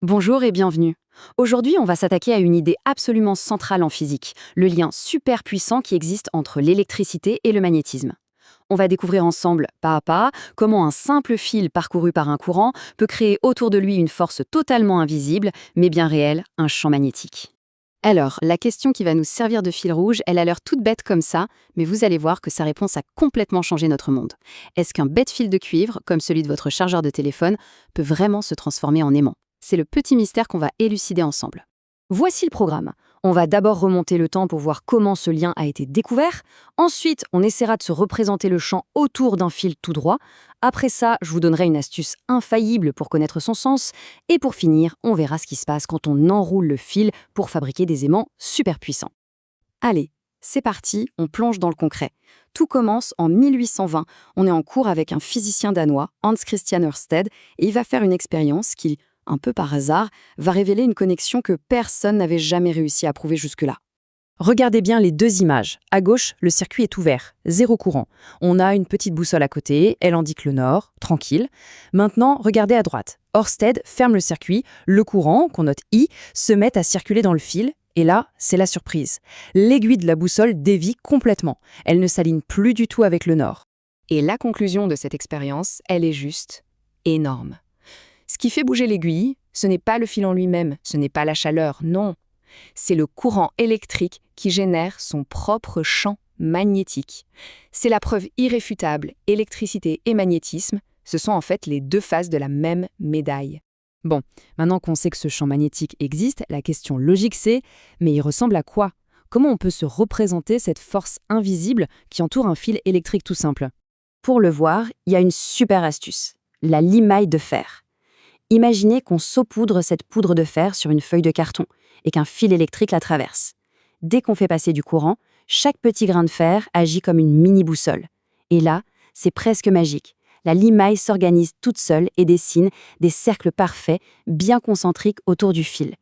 Bonjour et bienvenue. Aujourd'hui, on va s'attaquer à une idée absolument centrale en physique, le lien super puissant qui existe entre l'électricité et le magnétisme. On va découvrir ensemble, pas à pas, comment un simple fil parcouru par un courant peut créer autour de lui une force totalement invisible, mais bien réelle, un champ magnétique. Alors, la question qui va nous servir de fil rouge, elle a l'air toute bête comme ça, mais vous allez voir que sa réponse a complètement changé notre monde. Est-ce qu'un bête fil de cuivre, comme celui de votre chargeur de téléphone, peut vraiment se transformer en aimant? C'est le petit mystère qu'on va élucider ensemble. Voici le programme. On va d'abord remonter le temps pour voir comment ce lien a été découvert. Ensuite, on essaiera de se représenter le champ autour d'un fil tout droit. Après ça, je vous donnerai une astuce infaillible pour connaître son sens. Et pour finir, on verra ce qui se passe quand on enroule le fil pour fabriquer des aimants super puissants. Allez, c'est parti, on plonge dans le concret. Tout commence en 1820. On est en cours avec un physicien danois, Hans Christian Ørsted, et il va faire une expérience qui, un peu par hasard, va révéler une connexion que personne n'avait jamais réussi à prouver jusque-là. Regardez bien les deux images. À gauche, le circuit est ouvert, zéro courant. On a une petite boussole à côté, elle indique le nord, tranquille. Maintenant, regardez à droite. Ørsted ferme le circuit, le courant, qu'on note I, se met à circuler dans le fil. Et là, c'est la surprise. L'aiguille de la boussole dévie complètement. Elle ne s'aligne plus du tout avec le nord. Et la conclusion de cette expérience, elle est juste énorme. Ce qui fait bouger l'aiguille, ce n'est pas le fil en lui-même, ce n'est pas la chaleur, non. C'est le courant électrique qui génère son propre champ magnétique. C'est la preuve irréfutable, électricité et magnétisme, ce sont en fait les deux faces de la même médaille. Bon, maintenant qu'on sait que ce champ magnétique existe, la question logique c'est, mais il ressemble à quoi? Comment on peut se représenter cette force invisible qui entoure un fil électrique tout simple? Pour le voir, il y a une super astuce, la limaille de fer. Imaginez qu'on saupoudre cette poudre de fer sur une feuille de carton et qu'un fil électrique la traverse. Dès qu'on fait passer du courant, chaque petit grain de fer agit comme une mini-boussole. Et là, c'est presque magique. La limaille s'organise toute seule et dessine des cercles parfaits, bien concentriques autour du fil.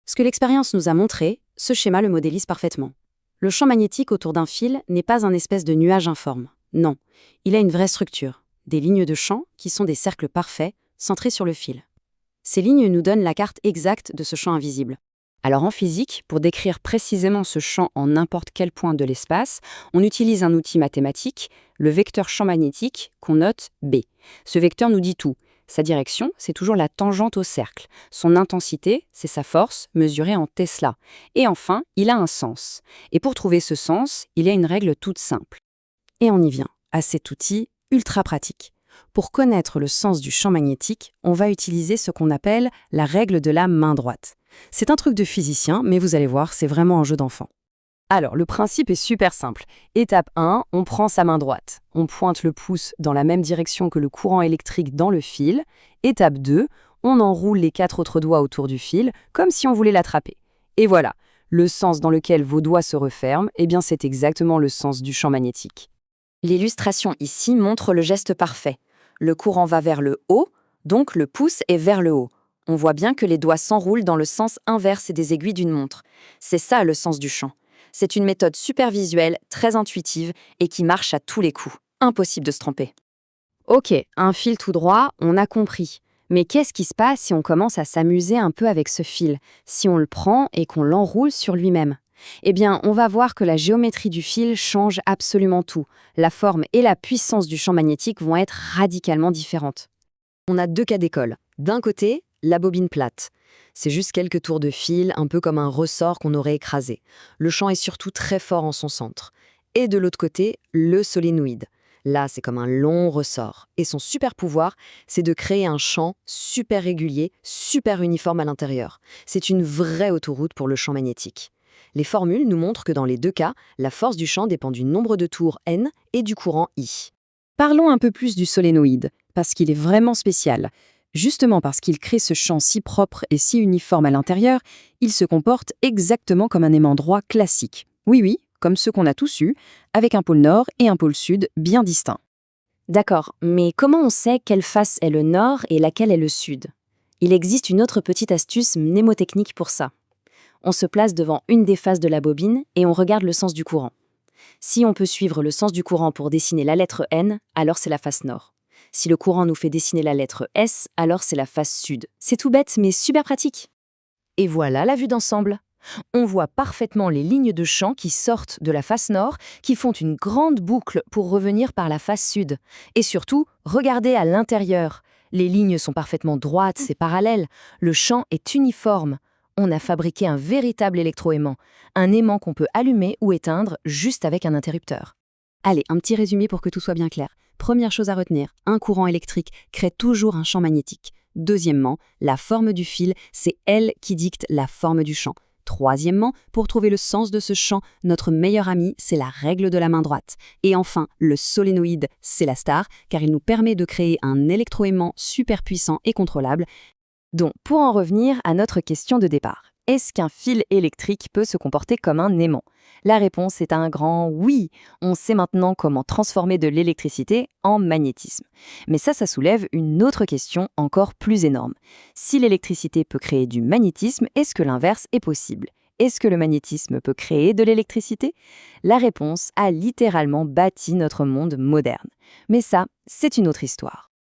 Ce que l'expérience nous a montré, ce schéma le modélise parfaitement. Le champ magnétique autour d'un fil n'est pas un espèce de nuage informe. Non, il a une vraie structure. Des lignes de champ qui sont des cercles parfaits, centrés sur le fil. Ces lignes nous donnent la carte exacte de ce champ invisible. Alors en physique, pour décrire précisément ce champ en n'importe quel point de l'espace, on utilise un outil mathématique, le vecteur champ magnétique, qu'on note B. Ce vecteur nous dit tout. Sa direction, c'est toujours la tangente au cercle. Son intensité, c'est sa force, mesurée en Tesla. Et enfin, il a un sens. Et pour trouver ce sens, il y a une règle toute simple. Et on y vient, à cet outil ultra pratique. Pour connaître le sens du champ magnétique, on va utiliser ce qu'on appelle la règle de la main droite. C'est un truc de physicien, mais vous allez voir, c'est vraiment un jeu d'enfant. Alors, le principe est super simple. Étape 1, on prend sa main droite. On pointe le pouce dans la même direction que le courant électrique dans le fil. Étape 2, on enroule les 4 autres doigts autour du fil, comme si on voulait l'attraper. Et voilà, le sens dans lequel vos doigts se referment, eh bien c'est exactement le sens du champ magnétique. L'illustration ici montre le geste parfait. Le courant va vers le haut, donc le pouce est vers le haut. On voit bien que les doigts s'enroulent dans le sens inverse des aiguilles d'une montre. C'est ça le sens du champ. C'est une méthode super visuelle, très intuitive et qui marche à tous les coups. Impossible de se tromper. Ok, un fil tout droit, on a compris. Mais qu'est-ce qui se passe si on commence à s'amuser un peu avec ce fil, si on le prend et qu'on l'enroule sur lui-même? Eh bien, on va voir que la géométrie du fil change absolument tout. La forme et la puissance du champ magnétique vont être radicalement différentes. On a deux cas d'école. D'un côté, la bobine plate. C'est juste quelques tours de fil, un peu comme un ressort qu'on aurait écrasé. Le champ est surtout très fort en son centre. Et de l'autre côté, le solénoïde. Là, c'est comme un long ressort. Et son super pouvoir, c'est de créer un champ super régulier, super uniforme à l'intérieur. C'est une vraie autoroute pour le champ magnétique. Les formules nous montrent que dans les deux cas, la force du champ dépend du nombre de tours N et du courant I. Parlons un peu plus du solénoïde, parce qu'il est vraiment spécial. Justement parce qu'il crée ce champ si propre et si uniforme à l'intérieur, il se comporte exactement comme un aimant droit classique. Oui, comme ceux qu'on a tous eus, avec un pôle nord et un pôle sud bien distincts. D'accord, mais comment on sait quelle face est le nord et laquelle est le sud? Il existe une autre petite astuce mnémotechnique pour ça. On se place devant une des faces de la bobine et on regarde le sens du courant. Si on peut suivre le sens du courant pour dessiner la lettre N, alors c'est la face nord. Si le courant nous fait dessiner la lettre S, alors c'est la face sud. C'est tout bête, mais super pratique. Et voilà la vue d'ensemble. On voit parfaitement les lignes de champ qui sortent de la face nord, qui font une grande boucle pour revenir par la face sud. Et surtout, regardez à l'intérieur. Les lignes sont parfaitement droites, c'est parallèle. Le champ est uniforme. On a fabriqué un véritable électroaimant, un aimant qu'on peut allumer ou éteindre juste avec un interrupteur. Allez, un petit résumé pour que tout soit bien clair. Première chose à retenir, un courant électrique crée toujours un champ magnétique. Deuxièmement, la forme du fil, c'est elle qui dicte la forme du champ. Troisièmement, pour trouver le sens de ce champ, notre meilleur ami, c'est la règle de la main droite. Et enfin, le solénoïde, c'est la star, car il nous permet de créer un électroaimant super puissant et contrôlable. Donc, pour en revenir à notre question de départ, est-ce qu'un fil électrique peut se comporter comme un aimant? La réponse est un grand oui. On sait maintenant comment transformer de l'électricité en magnétisme. Mais ça soulève une autre question encore plus énorme. Si l'électricité peut créer du magnétisme, est-ce que l'inverse est possible? Est-ce que le magnétisme peut créer de l'électricité? La réponse a littéralement bâti notre monde moderne. Mais ça, c'est une autre histoire.